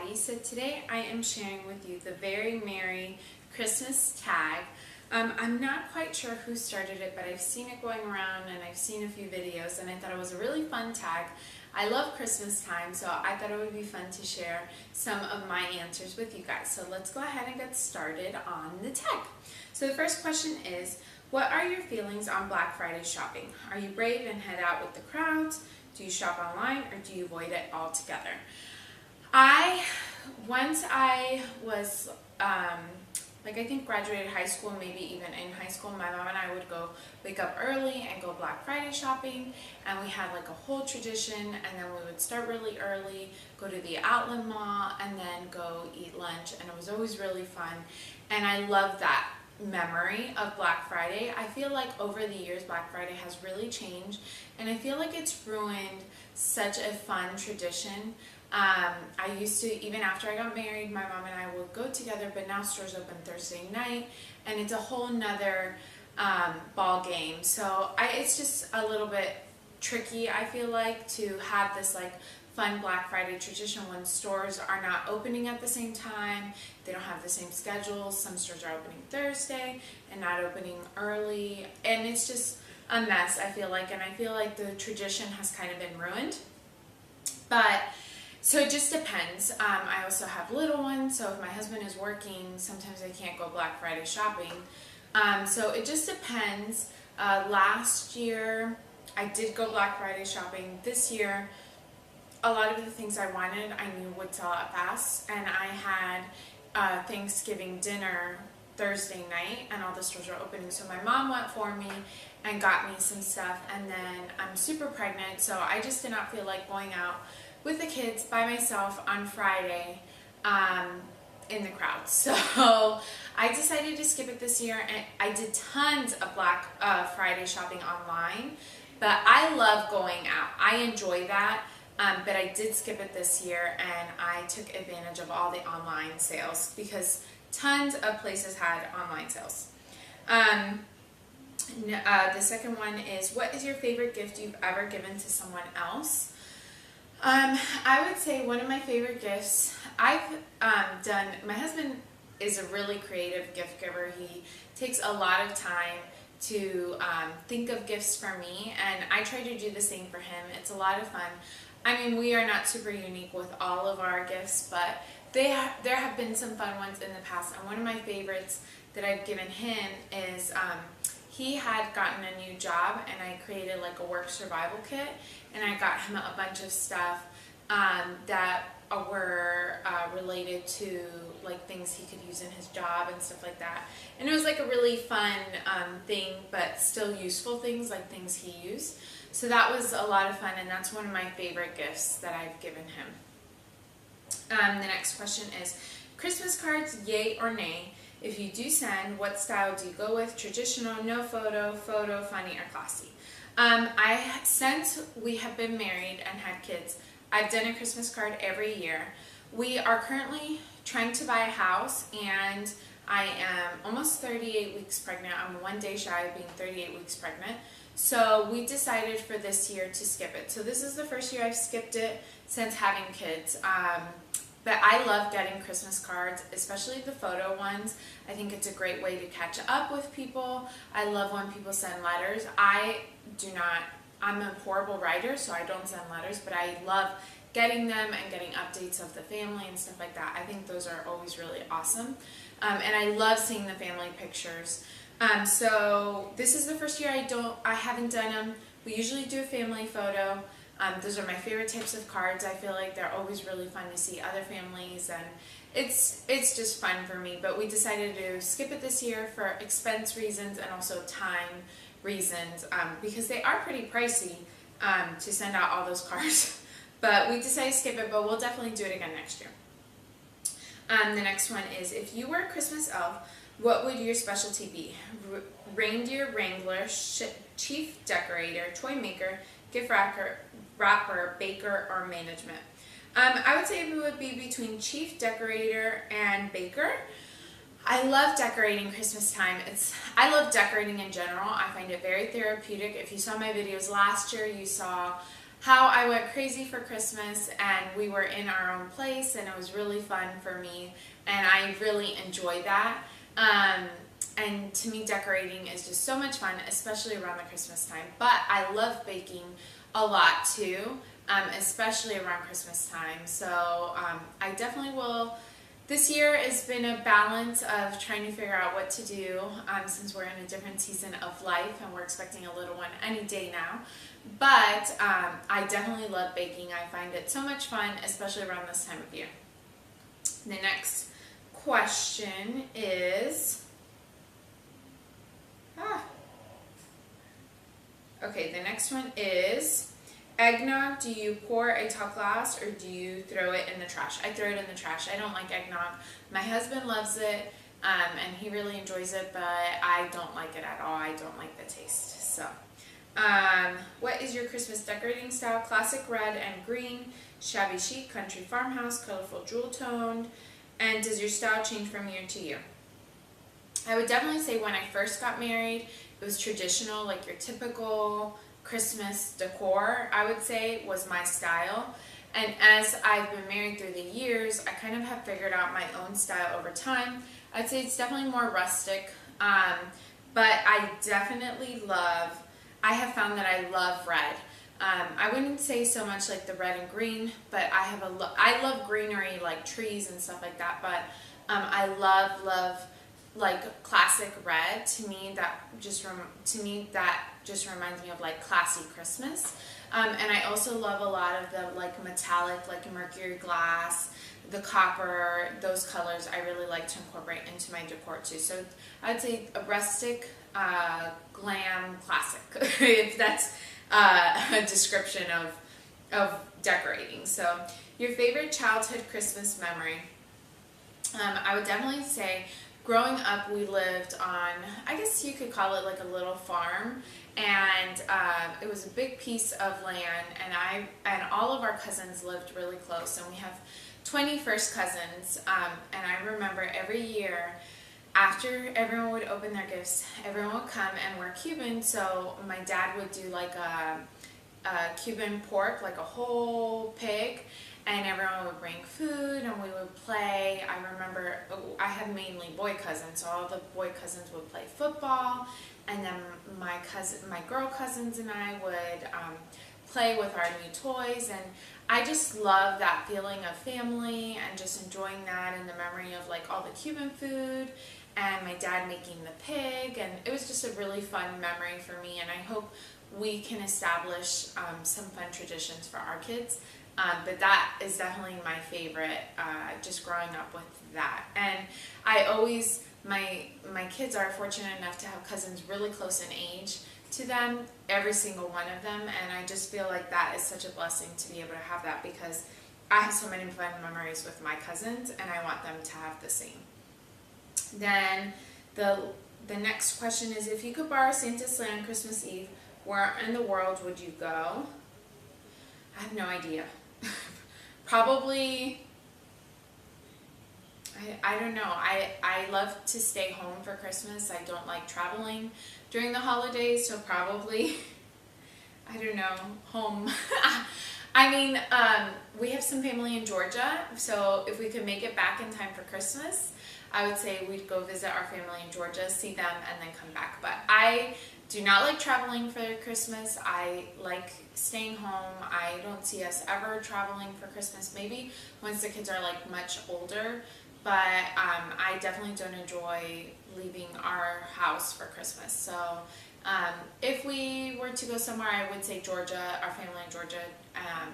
Abby. So today I am sharing with you the Very Merry Christmas tag. I'm not quite sure who started it, but I've seen it going around and I've seen a few videos and I thought it was a really fun tag. I love Christmas time, so I thought it would be fun to share some of my answers with you guys. So let's go ahead and get started on the tag. So the first question is, what are your feelings on Black Friday shopping? Are you brave and head out with the crowds? Do you shop online or do you avoid it altogether? Once I was, I think graduated high school, maybe even in high school, my mom and I would go wake up early and go Black Friday shopping, and we had like a whole tradition, and then we would start really early, go to the outlet mall, and then go eat lunch, and it was always really fun, and I love that memory of Black Friday. I feel like over the years Black Friday has really changed, and I feel like it's ruined such a fun tradition. I used to, even after I got married, my mom and I would go together, but now stores open Thursday night and it's a whole nother ball game. So it's just a little bit tricky, I feel like, to have this like fun Black Friday tradition when stores are not opening at the same time. They don't have the same schedules. Some stores are opening Thursday and not opening early, and it's just a mess, I feel like, and I feel like the tradition has kind of been ruined. But so it just depends. I also have little ones, so if my husband is working, sometimes I can't go Black Friday shopping. So it just depends. Last year I did go Black Friday shopping. This year, a lot of the things I wanted I knew would sell out fast, and I had Thanksgiving dinner Thursday night and all the stores were opening, so my mom went for me and got me some stuff, and then I'm super pregnant, so I just did not feel like going out with the kids by myself on Friday in the crowd. So I decided to skip it this year, and I did tons of Black Friday shopping online, but I love going out. I enjoy that, but I did skip it this year, and I took advantage of all the online sales because tons of places had online sales. The second one is, what is your favorite gift you've ever given to someone else? I would say one of my favorite gifts I've done, my husband is a really creative gift giver. He takes a lot of time to think of gifts for me, and I try to do the same for him. It's a lot of fun. I mean, we are not super unique with all of our gifts, but there have been some fun ones in the past, and one of my favorites that I've given him is he had gotten a new job, and I created like a work survival kit, and I got him a bunch of stuff that were related to like things he could use in his job and stuff like that. And it was like a really fun thing, but still useful things, like things he used. So that was a lot of fun, and that's one of my favorite gifts that I've given him. The next question is, Christmas cards, yay or nay? If you do send, what style do you go with? Traditional, no photo, funny, or classy? Since we have been married and had kids, I've done a Christmas card every year. We are currently trying to buy a house, and I am almost 38 weeks pregnant. I'm one day shy of being 38 weeks pregnant. So we decided for this year to skip it. So this is the first year I've skipped it since having kids. But I love getting Christmas cards, especially the photo ones. I think it's a great way to catch up with people. I love when people send letters. I'm a horrible writer, so I don't send letters, but I love getting them and getting updates of the family and stuff like that. I think those are always really awesome. And I love seeing the family pictures. So this is the first year I haven't done them. We usually do a family photo. Those are my favorite types of cards. I feel like they're always really fun to see other families, and it's just fun for me. But we decided to skip it this year for expense reasons and also time reasons, because they are pretty pricey to send out all those cards. But we decided to skip it, but we'll definitely do it again next year. The next one is, if you were a Christmas elf, what would your specialty be? Reindeer, wrangler, chief, decorator, toy maker, gift wrapper, baker, or management? I would say it would be between chief, decorator, and baker. I love decorating Christmas time. I love decorating in general. I find it very therapeutic. If you saw my videos last year, you saw how I went crazy for Christmas, and we were in our own place, and it was really fun for me, and I really enjoy that. And to me, decorating is just so much fun, especially around the Christmas time. But I love baking a lot too, especially around Christmas time. So I definitely will. This year has been a balance of trying to figure out what to do, since we're in a different season of life and we're expecting a little one any day now. But I definitely love baking. I find it so much fun, especially around this time of year. The next question is... Okay, the next one is, eggnog, do you pour a top glass or do you throw it in the trash? I throw it in the trash. I don't like eggnog. My husband loves it, and he really enjoys it, but I don't like it at all. I don't like the taste. So, what is your Christmas decorating style? Classic red and green, shabby chic, country farmhouse, colorful jewel toned, and does your style change from year to year? I would definitely say when I first got married, it was traditional, like your typical Christmas decor, I would say, was my style. And as I've been married through the years, I kind of have figured out my own style over time. I'd say it's definitely more rustic, but I definitely I have found that I love red. I wouldn't say so much like the red and green, but I love greenery, like trees and stuff like that, but I love like classic red. To me that just reminds me of like classy Christmas. And I also love a lot of the like metallic, like mercury glass, the copper, those colors I really like to incorporate into my decor too. So I'd say a rustic, glam classic, if that's a description of decorating. So your favorite childhood Christmas memory? I would definitely say growing up, we lived on, I guess you could call it like a little farm, and it was a big piece of land, and all of our cousins lived really close, and we have 20 first cousins, and I remember every year after everyone would open their gifts, everyone would come, and we're Cuban, so my dad would do like a Cuban pork, like a whole pig, and everyone would bring food and we would play. I remember I had mainly boy cousins, so all the boy cousins would play football, and then my girl cousins and I would play with our new toys, and I just love that feeling of family and just enjoying that, and the memory of like all the Cuban food and my dad making the pig, and it was just a really fun memory for me, and I hope we can establish some fun traditions for our kids. But that is definitely my favorite, just growing up with that. And my kids are fortunate enough to have cousins really close in age to them, every single one of them, and I just feel like that is such a blessing to be able to have that, because I have so many fun memories with my cousins, and I want them to have the same. Then the next question is, if you could borrow Santa's sleigh on Christmas Eve, where in the world would you go? I have no idea. Probably, I don't know. I love to stay home for Christmas. I don't like traveling during the holidays, so probably, I don't know, home. I mean, we have some family in Georgia, so if we could make it back in time for Christmas, I would say we'd go visit our family in Georgia, see them, and then come back. But I do not like traveling for Christmas. I like staying home. I don't see us ever traveling for Christmas, maybe once the kids are like much older, but I definitely don't enjoy leaving our house for Christmas. So if we were to go somewhere, I would say Georgia, our family in Georgia,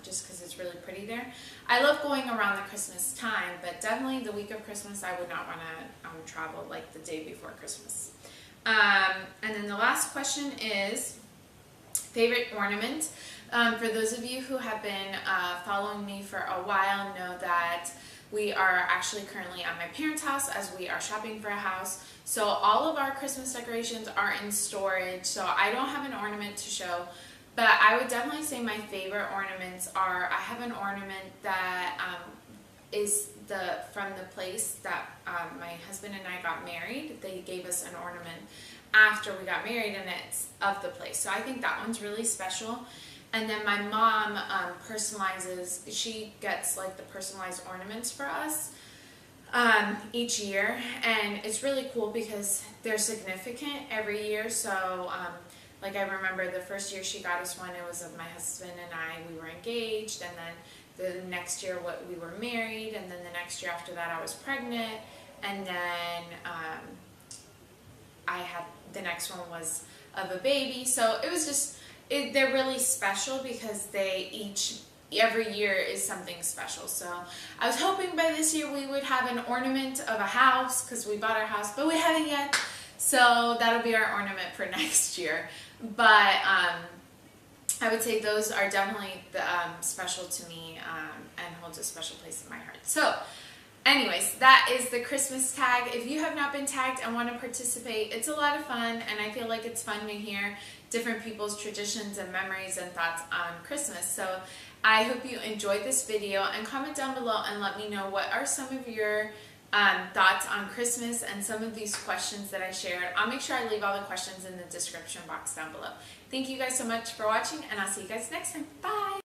just because it's really pretty there. I love going around the Christmas time, but definitely the week of Christmas, I would not want to travel like the day before Christmas. And then the last question is favorite ornament. For those of you who have been following me for a while know that we are actually currently at my parents' house as we are shopping for a house. So all of our Christmas decorations are in storage, so I don't have an ornament to show. But I would definitely say my favorite ornaments are, I have an ornament that is from the place that my husband and I got married. They gave us an ornament after we got married, and it's of the place. So I think that one's really special. And then my mom personalizes, she gets like the personalized ornaments for us each year, and it's really cool because they're significant every year. So like I remember the first year she got us one, it was of my husband and I, we were engaged, and then the next year we were married, and then the next year after that I was pregnant, and then I had, the next one was of a baby. So it was just, they're really special because every year is something special. So I was hoping by this year we would have an ornament of a house, because we bought our house, but we haven't yet. So that'll be our ornament for next year. But I would say those are definitely special to me, and holds a special place in my heart. So anyways, that is the Christmas tag. If you have not been tagged and want to participate, it's a lot of fun, and I feel like it's fun to hear different people's traditions and memories and thoughts on Christmas. So I hope you enjoyed this video, and comment down below and let me know what are some of your thoughts on Christmas and some of these questions that I shared. I'll make sure I leave all the questions in the description box down below. Thank you guys so much for watching, and I'll see you guys next time. Bye!